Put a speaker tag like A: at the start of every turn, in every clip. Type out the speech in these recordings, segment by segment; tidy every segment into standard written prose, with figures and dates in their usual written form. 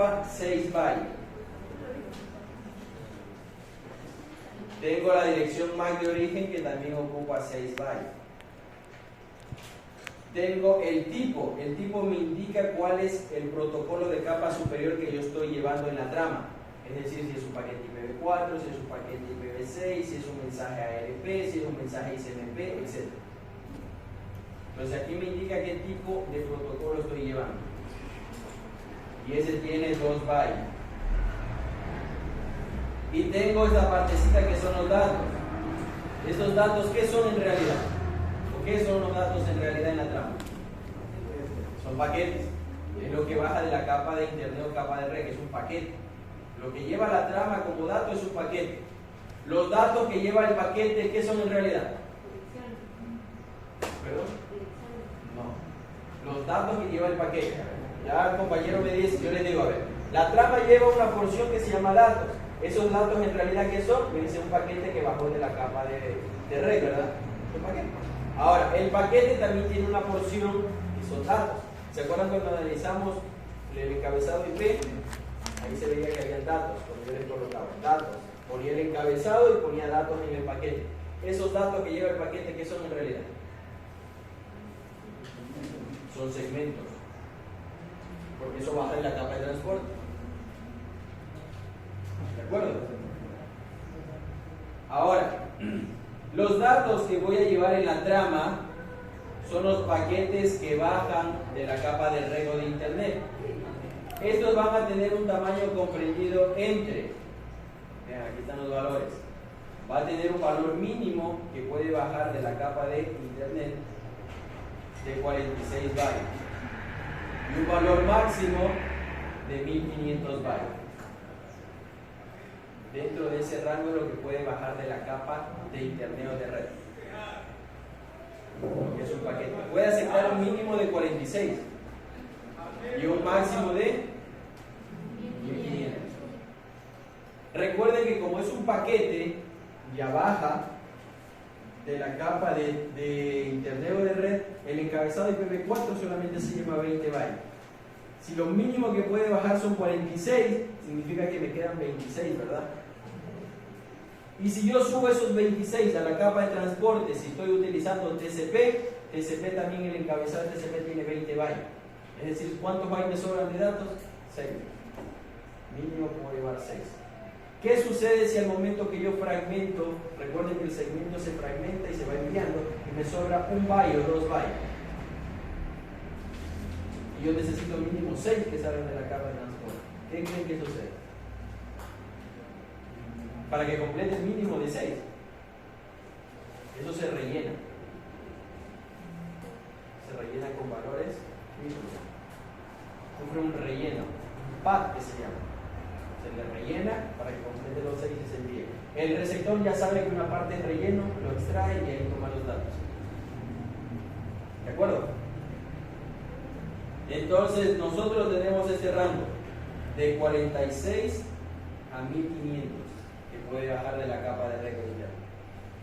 A: ocupa 6 bytes. Tengo la dirección MAC de origen que también ocupa 6 bytes. Tengo el tipo me indica cuál es el protocolo de capa superior que yo estoy llevando en la trama. Es decir, si es un paquete IPv4, si es un paquete IPv6, si es un mensaje ARP, si es un mensaje XMP, etc. Entonces aquí me indica qué tipo de protocolo estoy llevando. Y ese tiene 2 bytes. Y tengo esta partecita que son los datos. ¿Estos datos qué son en realidad? ¿O qué son los datos en realidad en la trama? Son paquetes. Es lo que baja de la capa de internet o capa de red, que es un paquete. Lo que lleva la trama como dato es un paquete. Los datos que lleva el paquete, ¿qué son en realidad? ¿Perdón? No. Los datos que lleva el paquete. Ya el compañero me dice, yo le digo, a ver, la trama lleva una porción que se llama datos. Esos datos en realidad, ¿qué son? Me dice un paquete que bajó de la capa de red, ¿verdad? Un paquete. Ahora, el paquete también tiene una porción que son datos. ¿Se acuerdan cuando analizamos el encabezado IP? Ahí se veía que había datos, cuando yo les colocaba datos. Ponía el encabezado y ponía datos en el paquete. Esos datos que lleva el paquete, ¿qué son en realidad? Son segmentos. Porque eso baja en la capa de transporte. ¿De acuerdo? Ahora, los datos que voy a llevar en la trama son los paquetes que bajan de la capa de red o de internet. Estos van a tener un tamaño comprendido entre, vean, aquí están los valores, va a tener un valor mínimo que puede bajar de la capa de internet de 46 bytes y un valor máximo de 1500 bytes. Dentro de ese rango es lo que puede bajar de la capa de internet o de red, que es un paquete. Puede aceptar un mínimo de 46 y un máximo de 1500. Recuerden que como es un paquete, ya baja de la capa de internet o de red, el encabezado IPv4 solamente se llama 20 bytes. Si lo mínimo que puede bajar son 46, significa que me quedan 26, ¿verdad? Y si yo subo esos 26 a la capa de transporte, si estoy utilizando TCP también el encabezado de TCP tiene 20 bytes. Es decir, ¿cuántos bytes me sobran de datos? 6. Mínimo puedo llevar 6. ¿Qué sucede si al momento que yo fragmento, recuerden que el segmento se fragmenta y se va enviando, y me sobra 1 byte o 2 bytes? Y yo necesito mínimo 6 que salgan de la capa de transporte. ¿Qué creen que sucede? Para que complete el mínimo de 6. Eso se rellena. Se rellena con valores mínimos. Sufre un relleno, un pad que se llama. Se le rellena para que complete los 6 y se envíe. El receptor ya sabe que una parte es relleno, lo extrae y ahí toma los datos. ¿De acuerdo? Entonces nosotros tenemos este rango de 46 a 1500 que puede bajar de la capa de red interna.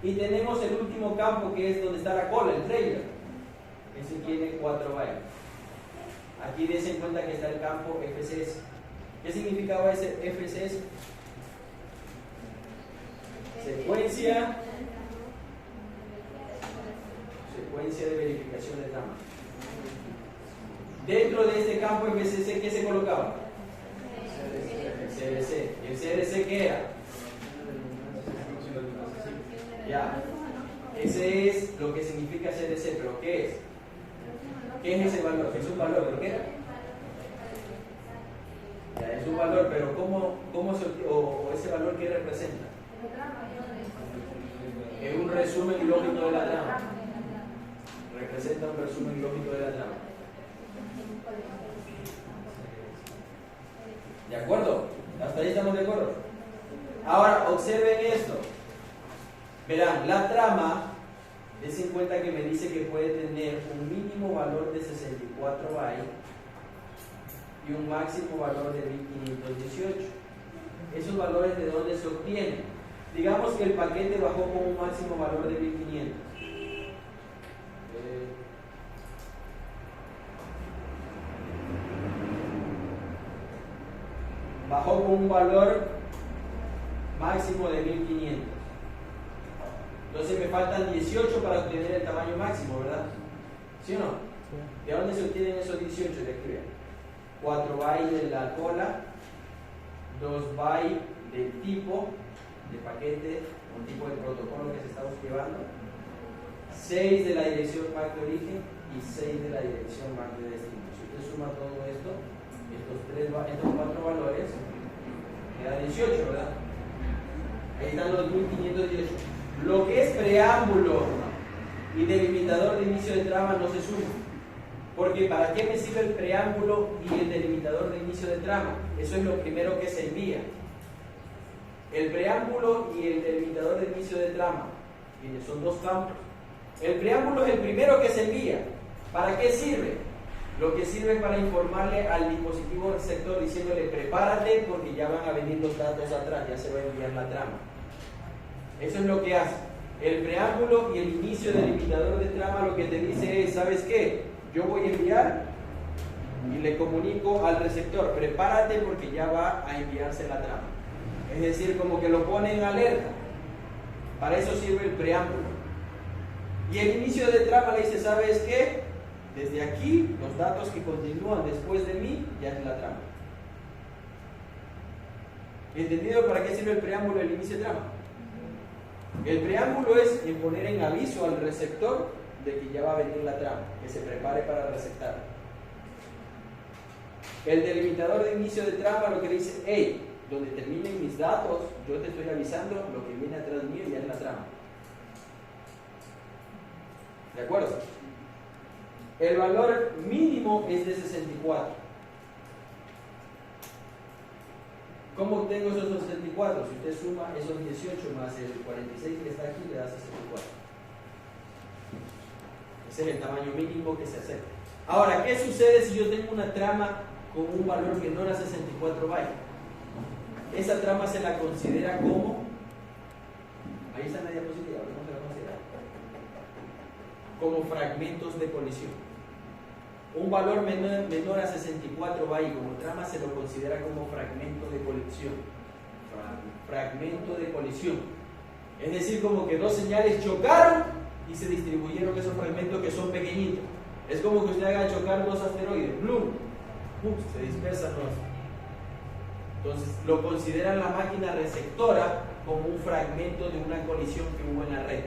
A: Y tenemos el último campo que es donde está la cola, el trailer. Ese tiene 4 bytes. Aquí des en cuenta que está el campo FCS. ¿Qué significaba ese FCS? Secuencia de verificación de trama. Dentro de este campo FCS, ¿qué se colocaba? El CDC. ¿El CDC qué era? Ya. Ese es lo que significa CDC, pero ¿qué es? ¿Qué es ese valor? Es un valor, ¿pero qué era? Ya, es un valor, pero ¿cómo se, o ese valor qué representa? Es un resumen lógico de la trama. Representa un resumen lógico de la trama. ¿De acuerdo? ¿Hasta ahí estamos de acuerdo? Ahora, observen esto. Verán, la trama, des en cuenta que me dice que puede tener un mínimo valor de 64 bytes y un máximo valor de 1518. ¿Esos valores de dónde se obtienen? Digamos que el paquete bajó con un máximo valor de 1500. bajó con un valor máximo de 1500. Entonces me faltan 18 para obtener el tamaño máximo, ¿verdad? ¿Sí o no? Sí. ¿De dónde se obtienen esos 18? De aquí vean. 4 bytes de la cola, 2 bytes del tipo de paquete, un tipo de protocolo que se estamos llevando, 6 de la dirección MAC de origen y 6 de la dirección MAC de destino. Si usted suma todo esto, estos 4 valores, me da 18, ¿verdad? Ahí están los 1518. Lo que es preámbulo y delimitador de inicio de trama no se suma. Porque ¿para qué me sirve el preámbulo y el delimitador de inicio de trama? Eso es lo primero que se envía. El preámbulo y el delimitador de inicio de trama, son dos campos. El preámbulo es el primero que se envía. ¿Para qué sirve? Lo que sirve para informarle al dispositivo receptor diciéndole prepárate porque ya van a venir los datos atrás, ya se va a enviar la trama. Eso es lo que hace. El preámbulo y el inicio del delimitador de trama lo que te dice es, ¿sabes qué? Yo voy a enviar y le comunico al receptor, prepárate porque ya va a enviarse la trama. Es decir, como que lo pone en alerta. Para eso sirve el preámbulo. Y el inicio de trama le dice, ¿sabes qué? Desde aquí, los datos que continúan después de mí, ya es la trama. ¿Entendido para qué sirve el preámbulo y el inicio de trama? El preámbulo es en poner en aviso al receptor de que ya va a venir la trama, que se prepare para receptar. El delimitador de inicio de trama lo que dice, hey, donde terminen mis datos, yo te estoy avisando, lo que viene atrás mío ya es la trama. ¿De acuerdo? El valor mínimo es de 64. ¿Cómo obtengo esos 64? Si usted suma esos 18 más el 46 que está aquí, le da 64. Ese es el tamaño mínimo que se acepta. Ahora, ¿qué sucede si yo tengo una trama con un valor menor a 64 bytes? Esa trama se la considera como, ahí está en la diapositiva, ¿cómo se la considera? Como fragmentos de colisión. Un valor menor a 64 bytes como trama se lo considera como fragmento de colisión. Fragmento de colisión. Es decir, como que dos señales chocaron y se distribuyeron esos fragmentos que son pequeñitos. Es como que usted haga chocar dos asteroides, ¡blum! Se dispersan los. Entonces lo considera la máquina receptora como un fragmento de una colisión que hubo en la red.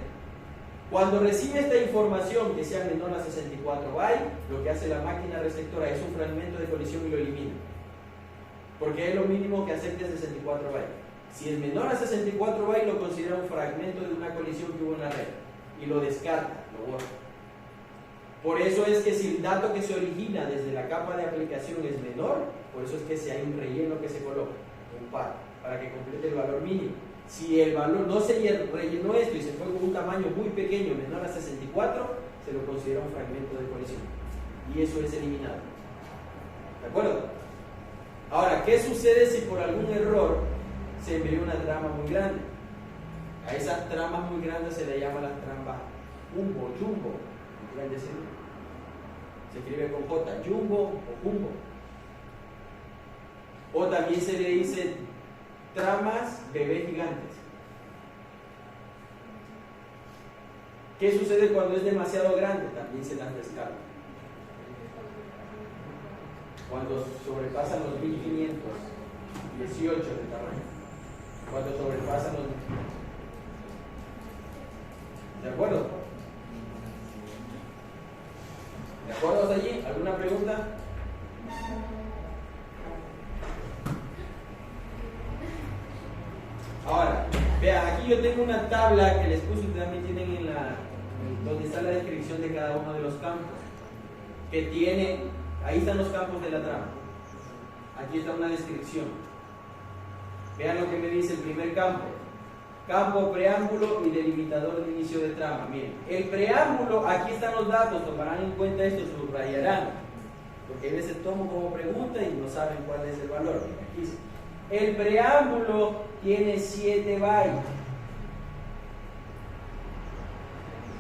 A: Cuando recibe esta información que sea menor a 64 bytes, lo que hace la máquina receptora es un fragmento de colisión y lo elimina. Porque es lo mínimo que acepte 64 bytes. Si es menor a 64 bytes, lo considera un fragmento de una colisión que hubo en la red y lo descarta, lo borra. Por eso es que si el dato que se origina desde la capa de aplicación es menor, por eso es que si hay un relleno que se coloca, un par, para que complete el valor mínimo. Si el valor no se rellenó esto y se fue con un tamaño muy pequeño, menor a 64, se lo considera un fragmento de colisión. Y eso es eliminado. ¿De acuerdo? Ahora, ¿qué sucede si por algún error se envió una trama muy grande? A esas tramas muy grandes se le llama las tramas jumbo. Se escribe con J, jumbo o jumbo. O también se le dice tramas bebés gigantes. ¿Qué sucede cuando es demasiado grande? También se las descarta. Cuando sobrepasan los 1518 de tamaño. Cuando sobrepasan los... ¿De acuerdo? ¿De acuerdo hasta allí? ¿Alguna pregunta? Ahora, vean, aquí yo tengo una tabla que les puse, ustedes también tienen donde está la descripción de cada uno de los campos. Que tiene, ahí están los campos de la trama. Aquí está una descripción. Vean lo que me dice el primer campo. Campo, preámbulo y delimitador de inicio de trama. Miren, el preámbulo, aquí están los datos, tomarán en cuenta esto, subrayarán. Porque a veces tomo como pregunta y no saben cuál es el valor. Miren, aquí dice. El preámbulo tiene 7 bytes.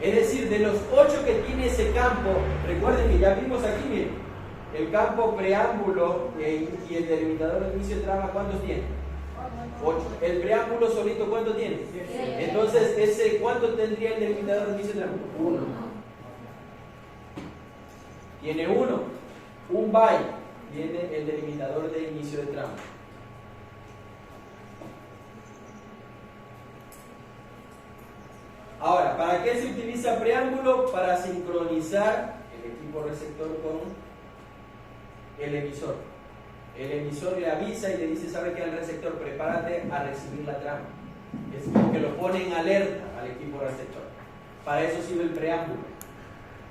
A: Es decir, de los 8 que tiene ese campo, recuerden que ya vimos aquí, miren, el campo preámbulo y el delimitador de inicio de trama, ¿cuántos tiene? 8. El preámbulo solito, ¿cuánto tiene? Entonces, ¿cuánto tendría el delimitador de inicio de trama? 1. Tiene 1. Un byte tiene el delimitador de inicio de trama. Ahora, ¿para qué se utiliza preámbulo? Para sincronizar el equipo receptor con el emisor. El emisor le avisa y le dice, ¿sabe qué? Al receptor, prepárate a recibir la trama. Es como que lo pone en alerta al equipo receptor. Para eso sirve el preámbulo.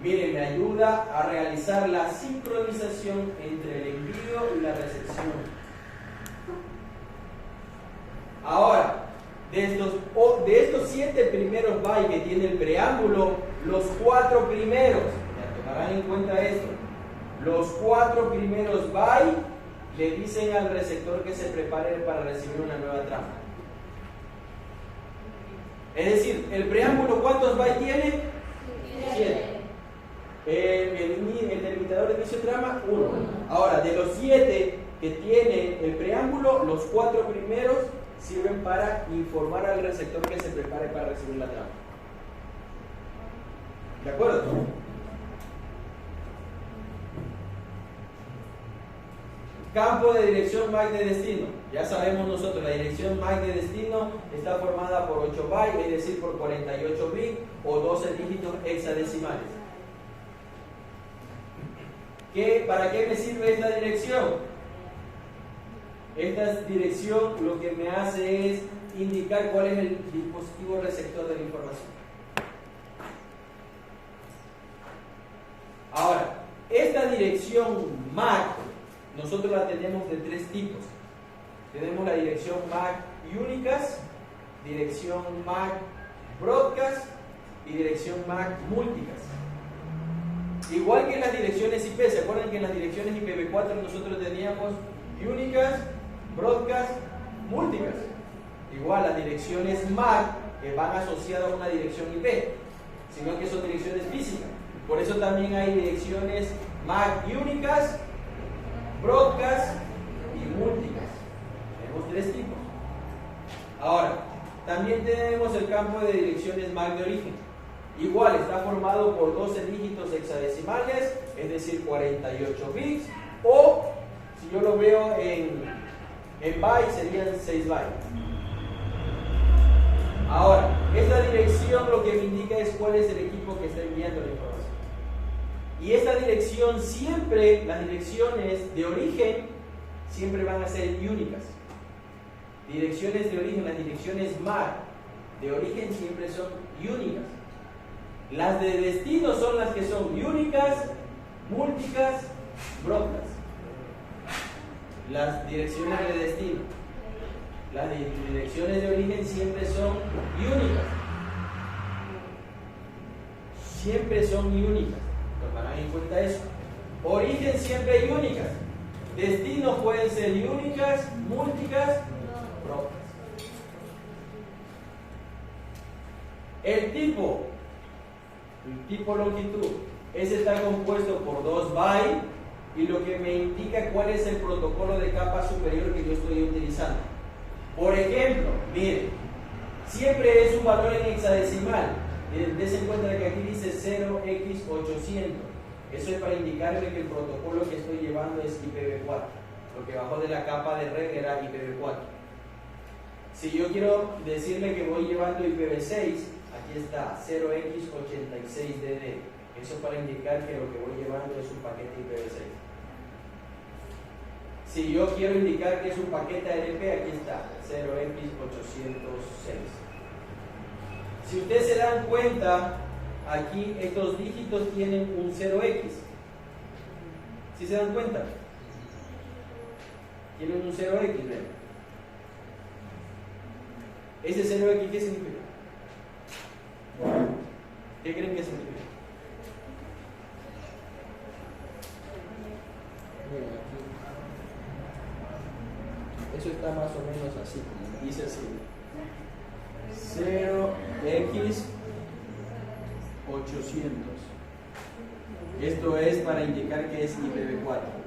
A: Miren, me ayuda a realizar la sincronización entre el envío y la recepción. Ahora, de estos 7 primeros bytes que tiene el preámbulo, los 4 primeros, ya tomarán en cuenta esto, los 4 primeros bytes le dicen al receptor que se prepare para recibir una nueva trama. Es decir, el preámbulo, ¿cuántos bytes tiene? 7. El delimitador de inicio de trama, 1. Ahora, de los 7 que tiene el preámbulo, los 4 primeros sirven para informar al receptor que se prepare para recibir la trama. ¿De acuerdo? Campo de dirección MAC de destino. Ya sabemos nosotros, la dirección MAC de destino está formada por 8 bytes, es decir, por 48 bits o 12 dígitos hexadecimales. ¿Para qué me sirve esta dirección? Esta dirección lo que me hace es indicar cuál es el dispositivo receptor de la información. Ahora, esta dirección MAC nosotros la tenemos de 3 tipos. Tenemos la dirección MAC Unicast, dirección MAC Broadcast y dirección MAC Multicast. Igual que en las direcciones IP, ¿se acuerdan que en las direcciones IPv4 nosotros teníamos Unicast, Broadcast, Multicast? Igual las direcciones MAC que van asociadas a una dirección IP, sino que son direcciones físicas. Por eso también hay direcciones MAC Unicast, Broadcast y Multicast. Tenemos 3 tipos. Ahora, también tenemos el campo de direcciones MAC de origen. Igual, está formado por 12 dígitos hexadecimales, es decir, 48 bits, o si yo lo veo en bytes, serían 6 bytes. Ahora, esta dirección lo que me indica es cuál es el equipo que está enviando la información. Y esta dirección siempre, las direcciones de origen, siempre van a ser únicas. Direcciones de origen, las direcciones MAC de origen siempre son únicas. Las de destino son las que son únicas, multicast, broadcast. Las direcciones de destino. Las direcciones de origen siempre son únicas. Siempre son únicas. Tomarán en cuenta eso. Origen siempre hay únicas. Destinos pueden ser únicas, multicast, broadcast. El tipo longitud, ese está compuesto por 2 bytes y lo que me indica cuál es el protocolo de capa superior que yo estoy utilizando. Por ejemplo, miren, siempre es un valor en hexadecimal. Dense en cuenta que aquí dice 0x800. Eso es para indicarme que el protocolo que estoy llevando es IPv4. Lo que bajó de la capa de red era IPv4. Si yo quiero decirle que voy llevando IPv6, aquí está 0x86dd. Eso para indicar que lo que voy llevando es un paquete IPv6. Si yo quiero indicar que es un paquete ARP, aquí está 0x806. Si ustedes se dan cuenta, aquí estos dígitos tienen un 0x. ¿Sí se dan cuenta? Tienen un 0x, ¿ven? ¿Ese 0x qué significa? ¿Qué creen que significa? Eso está más o menos así, como dice así. 0x800. Esto es para indicar que es IPv4.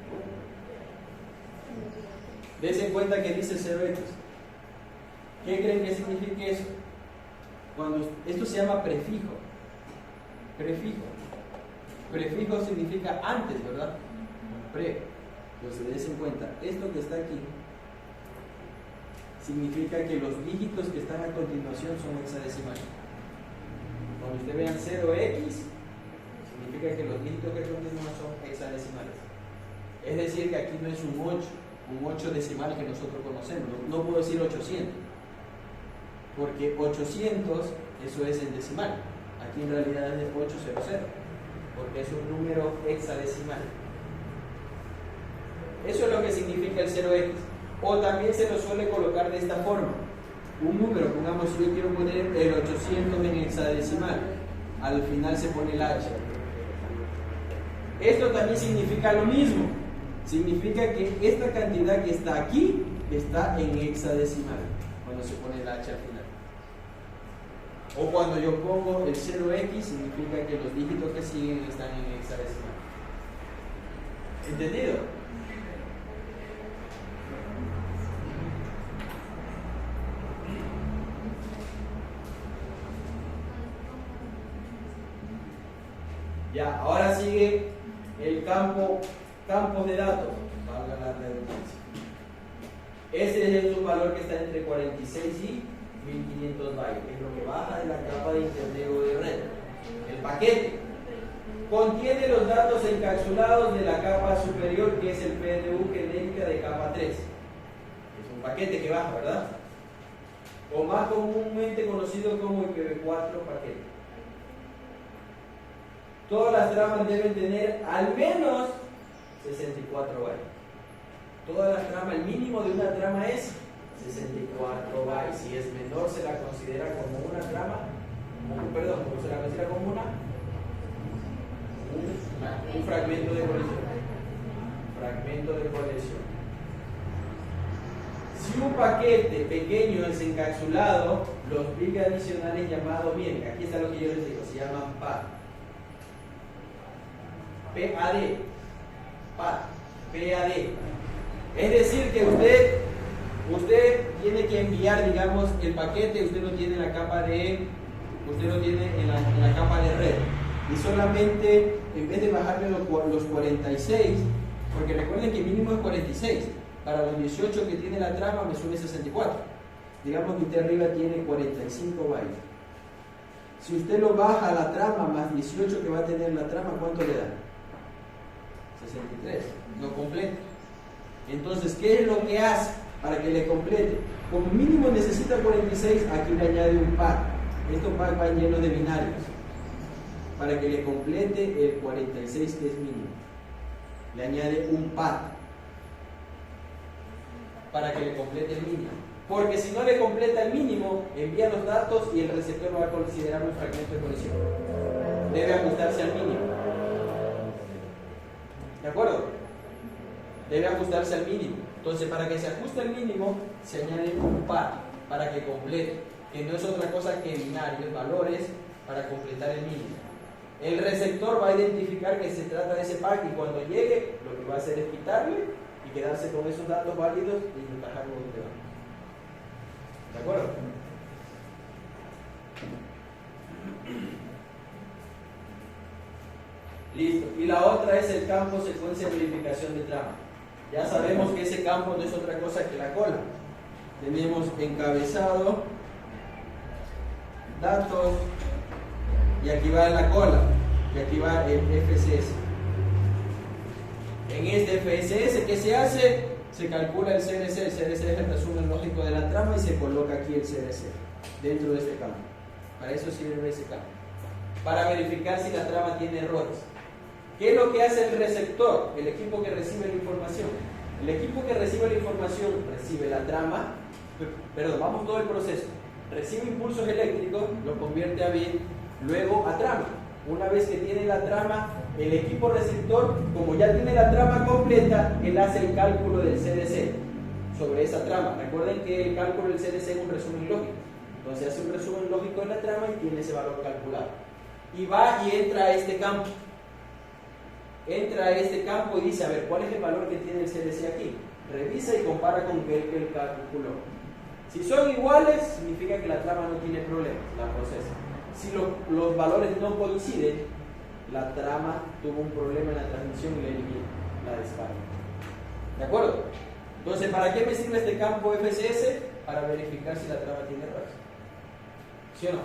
A: Dense en cuenta que dice 0x. ¿Qué creen que signifique eso? Cuando esto se llama prefijo. Prefijo significa antes, ¿verdad? Pre. Entonces, dense en cuenta, esto que está aquí significa que los dígitos que están a continuación son hexadecimales. Cuando ustedes vean 0x, significa que los dígitos que continúan son hexadecimales. Es decir, que aquí no es un 8 decimal que nosotros conocemos. No puedo decir 800, porque 800, eso es en decimal. Aquí en realidad es de 800, porque es un número hexadecimal. Eso es lo que significa el 0x. O también se lo suele colocar de esta forma. Un número, pongamos, si yo quiero poner el 800 en hexadecimal, al final se pone el h. Esto también significa lo mismo. Significa que esta cantidad que está aquí está en hexadecimal cuando se pone el h al final. O cuando yo pongo el 0x, significa que los dígitos que siguen están en hexadecimal. ¿Entendido? Ya, ahora sigue el campos de datos, valga la redundancia. Ese es un valor que está entre 46 y 1500 bytes, es lo que baja de la capa de interneo de red. El paquete contiene los datos encapsulados de la capa superior, que es el PDU genérica de capa 3. Es un paquete que baja, ¿verdad? O más comúnmente conocido como IPv4 paquete. Todas las tramas deben tener al menos 64 bytes. Todas las tramas, el mínimo de una trama es 64 bytes. Si es menor, se la considera como una trama, se la considera como un fragmento de colección. Fragmento de colección. Si un paquete pequeño es encapsulado, los bits adicionales llamados, miren, aquí está lo que yo les digo, se llaman PAD. PAD. Es decir, que usted tiene que enviar, digamos, el paquete, usted lo tiene en la capa de red, y solamente, en vez de bajarle los 46, porque recuerden que el mínimo es 46, para los 18 que tiene la trama me sube 64. Digamos que usted arriba tiene 45 bytes. Si usted lo baja a la trama más 18 que va a tener la trama, ¿cuánto le da? 63, no completa. Entonces, ¿qué es lo que hace para que le complete? Como mínimo necesita 46, aquí le añade un pad. Estos pads van llenos de binarios para que le complete el 46, que es mínimo. Le añade un pad para que le complete el mínimo. Porque si no le completa el mínimo, envía los datos y el receptor lo va a considerar un fragmento de colisión. Debe ajustarse al mínimo. ¿De acuerdo? Debe ajustarse al mínimo. Entonces, para que se ajuste al mínimo, se añade un par para que complete, que no es otra cosa que binarios, valores, para completar el mínimo. El receptor va a identificar que se trata de ese pack, y cuando llegue, lo que va a hacer es quitarle y quedarse con esos datos válidos y encajarlo donde va. ¿De acuerdo? Listo. Y la otra es el campo secuencia de verificación de trama. Ya sabemos que ese campo no es otra cosa que la cola. Tenemos encabezado, datos, y aquí va la cola, y aquí va el FSS. En este FSS, ¿qué se hace? Se calcula el CRC. El CRC es el resumen lógico de la trama y se coloca aquí el CRC dentro de este campo. Para eso sirve ese campo, para verificar si la trama tiene errores. ¿Qué es lo que hace el receptor? El equipo que recibe la información. El equipo que recibe la información recibe la trama, vamos todo el proceso. Recibe impulsos eléctricos, lo convierte a bit, luego a trama. Una vez que tiene la trama, el equipo receptor, como ya tiene la trama completa, él hace el cálculo del CDC sobre esa trama. Recuerden que el cálculo del CDC es un resumen lógico. Entonces hace un resumen lógico de la trama y tiene ese valor calculado. Y va y entra a este campo. Entra a este campo y dice, a ver, ¿cuál es el valor que tiene el CDC aquí? Revisa y compara con el que él calculó. Si son iguales, significa que la trama no tiene problemas, la procesa. Si los valores no coinciden, la trama tuvo un problema en la transmisión y la descarga. ¿De acuerdo? Entonces, ¿para qué me sirve este campo FCS? Para verificar si la trama tiene errores. ¿Sí o no?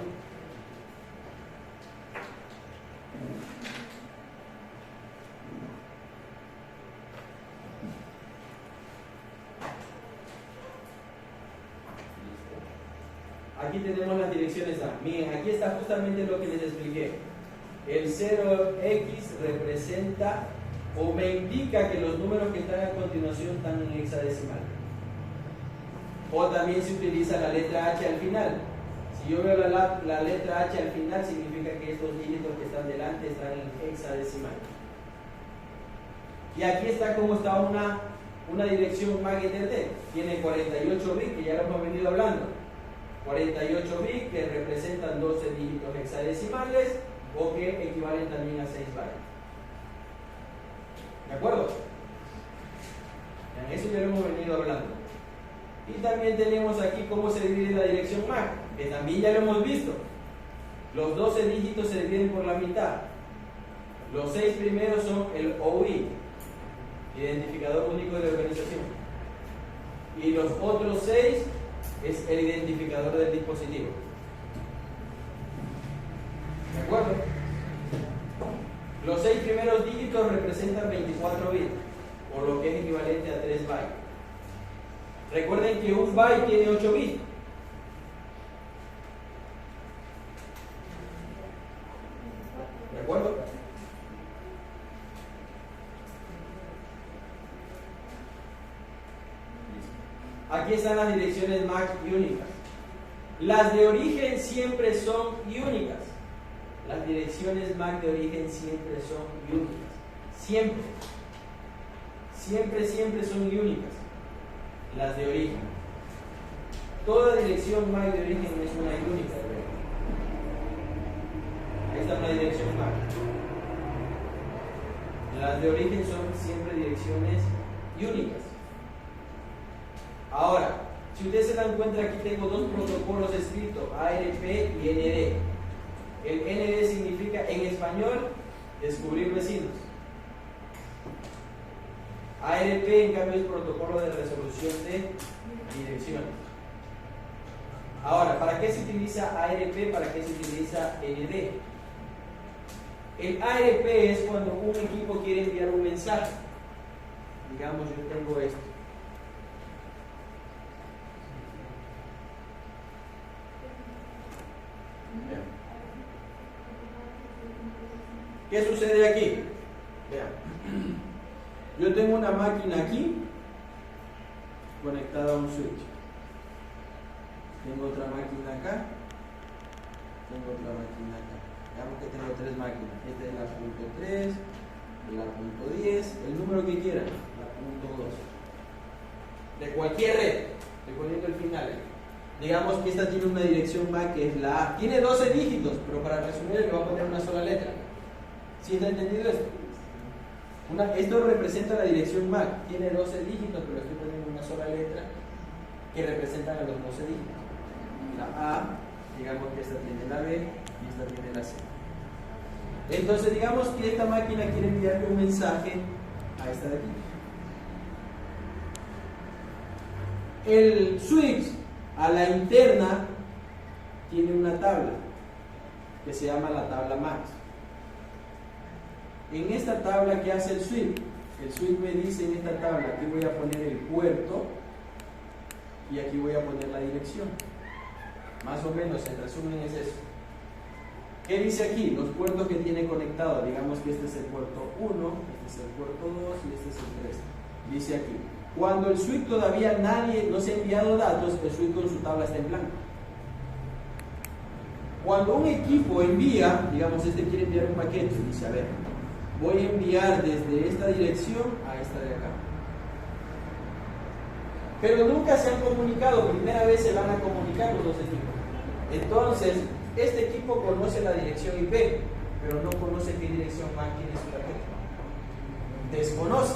A: Aquí tenemos las direcciones A. Miren, aquí está justamente lo que les expliqué. El 0x representa o me indica que los números que están a continuación están en hexadecimal. O también se utiliza la letra H al final. Si yo veo la letra H al final, significa que estos dígitos que están delante están en hexadecimal. Y aquí está como está una dirección MAC Ethernet. Tiene 48 bits, que ya lo hemos venido hablando. 48 bits que representan 12 dígitos hexadecimales o que equivalen también a 6 bytes. ¿De acuerdo? En eso ya lo hemos venido hablando. Y también tenemos aquí cómo se divide la dirección MAC, que también ya lo hemos visto. Los 12 dígitos se dividen por la mitad. Los 6 primeros son el OI, identificador único de organización. Y los otros 6 es el identificador del dispositivo. ¿De acuerdo? Los 6 primeros dígitos representan 24 bits, por lo que es equivalente a 3 bytes. Recuerden que un byte tiene 8 bits. ¿De acuerdo? Aquí están las direcciones MAC únicas. Las de origen siempre son únicas. Las direcciones MAC de origen siempre son únicas. Siempre. Siempre son únicas. Las de origen. Toda dirección MAC de origen es una única. Ahí está una dirección MAC. Las de origen son siempre direcciones únicas. Ahora, si ustedes se dan cuenta, aquí tengo dos protocolos escritos, ARP y ND. El ND significa en español descubrir vecinos. ARP en cambio es protocolo de resolución de direcciones. Ahora, ¿para qué se utiliza ARP? ¿Para qué se utiliza ND? El ARP es cuando un equipo quiere enviar un mensaje. Digamos, yo tengo esto. ¿Qué sucede aquí? Vean. Yo tengo una máquina aquí conectada a un switch. Tengo otra máquina acá. Tengo otra máquina acá. Digamos que tengo 3 máquinas. Esta es la punto 3, la punto 10, el número que quieran, la punto 2. De cualquier red. Estoy poniendo el final. Digamos que esta tiene una dirección MAC que es la A. Tiene 12 dígitos, pero para resumir le voy a poner una sola letra. ¿Sí está entendido esto? Esto representa la dirección MAC. Tiene 12 dígitos, pero estoy poniendo una sola letra que representan a los 12 dígitos. La A, digamos que esta tiene la B y esta tiene la C. Entonces digamos que esta máquina quiere enviarle un mensaje a esta de aquí. El switch a la interna tiene una tabla que se llama la tabla MAC. En esta tabla, ¿qué hace el switch? El switch me dice en esta tabla, aquí voy a poner el puerto y aquí voy a poner la dirección. Más o menos, en resumen es eso. ¿Qué dice aquí? Los puertos que tiene conectados. Digamos que este es el puerto 1, este es el puerto 2 y este es el 3. Dice aquí, cuando el switch todavía no se ha enviado datos, el switch con su tabla está en blanco. Cuando un equipo envía, digamos este quiere enviar un paquete, dice, a ver, voy a enviar desde esta dirección a esta de acá. Pero nunca se han comunicado, primera vez se van a comunicar los dos equipos. Entonces, este equipo conoce la dirección IP, pero no conoce qué dirección MAC tiene su paquete. Desconoce.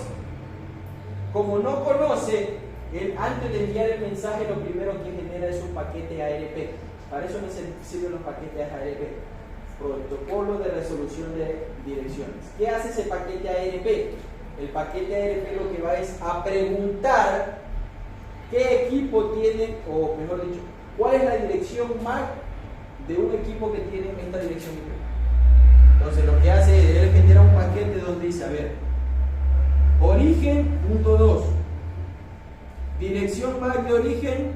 A: como no conoce, él antes de enviar el mensaje lo primero que genera es un paquete ARP. Para eso me sirven los paquetes ARP. Protocolo de resolución de direcciones. ¿Qué hace ese paquete ARP? El paquete ARP lo que va es a preguntar qué equipo tiene, o mejor dicho, cuál es la dirección MAC de un equipo que tiene esta dirección IP. Entonces lo que hace es, él genera un paquete donde dice, a ver, origen, punto 2, dirección MAC de origen,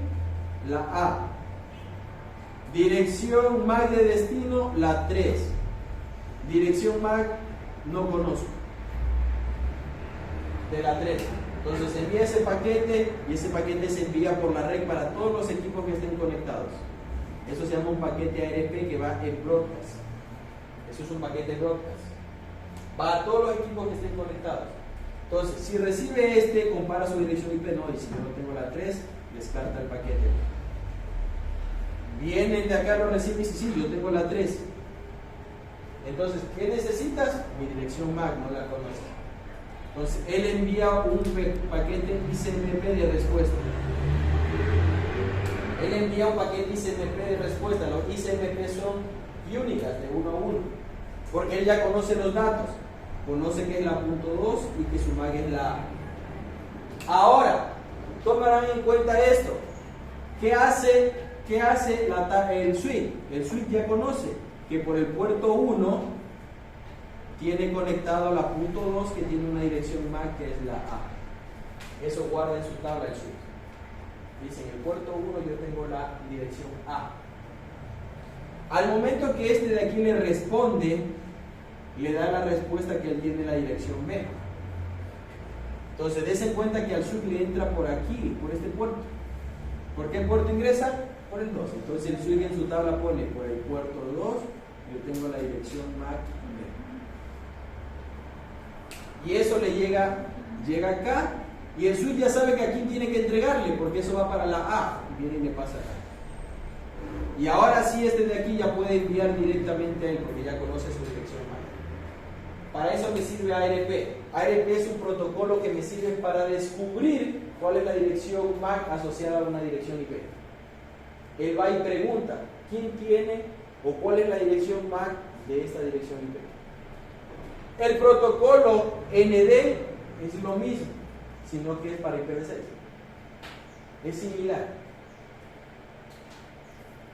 A: la A, dirección MAC de destino, la 3, dirección MAC no conozco, de la 3. Entonces envía ese paquete y ese paquete se envía por la red para todos los equipos que estén conectados. Eso se llama un paquete ARP que va en broadcast. Eso es un paquete broadcast. Va a todos los equipos que estén conectados. Entonces, si recibe este, compara su dirección IP, no, y si yo no tengo la 3, descarta el paquete. Viene el de acá, lo recibe y dice, sí, yo tengo la 3. Entonces, ¿qué necesitas? Mi dirección MAC, no la conozco. Entonces, él envía un paquete ICMP de respuesta. Él envía un paquete ICMP de respuesta. Los ICMP son únicas, de 1 a 1. Porque él ya conoce los datos. Conoce que es la punto 2 y que su MAC es la A. Ahora, tomarán en cuenta esto. ¿Qué hace el switch? El switch ya conoce que por el puerto 1 tiene conectado la punto 2 que tiene una dirección MAC que es la A. Eso guarda en su tabla el switch. Dice, en el puerto 1 yo tengo la dirección A. Al momento que este de aquí le responde, le da la respuesta que él tiene la dirección B. Entonces, des en cuenta que al switch le entra por aquí, por este puerto. ¿Por qué puerto ingresa? Por el 2. Entonces el switch en su tabla pone por el puerto 2, yo tengo la dirección MAC B. Y eso le llega acá, y el switch ya sabe que aquí tiene que entregarle, porque eso va para la A, y viene y le pasa acá. Y ahora sí, este de aquí ya puede enviar directamente a él, porque ya conoce su dirección MAC. Para eso me sirve ARP. ARP es un protocolo que me sirve para descubrir cuál es la dirección MAC asociada a una dirección IP. Él va y pregunta, ¿quién tiene o cuál es la dirección MAC de esta dirección IP? El protocolo ND es lo mismo, sino que es para IPv6. Es similar.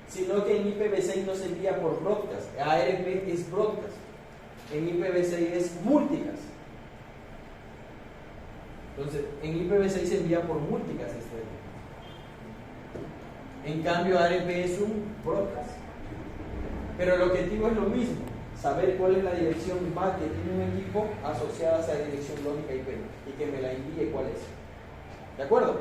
A: Sino que en IPv6 no se envía por broadcast. ARP es broadcast. En IPv6 es multicast. Entonces, en IPv6 se envía por multicast este. En cambio, ARP es un broadcast. Pero el objetivo es lo mismo, saber cuál es la dirección MAC que tiene un equipo asociada a esa dirección lógica IP y que me la envíe cuál es. ¿De acuerdo?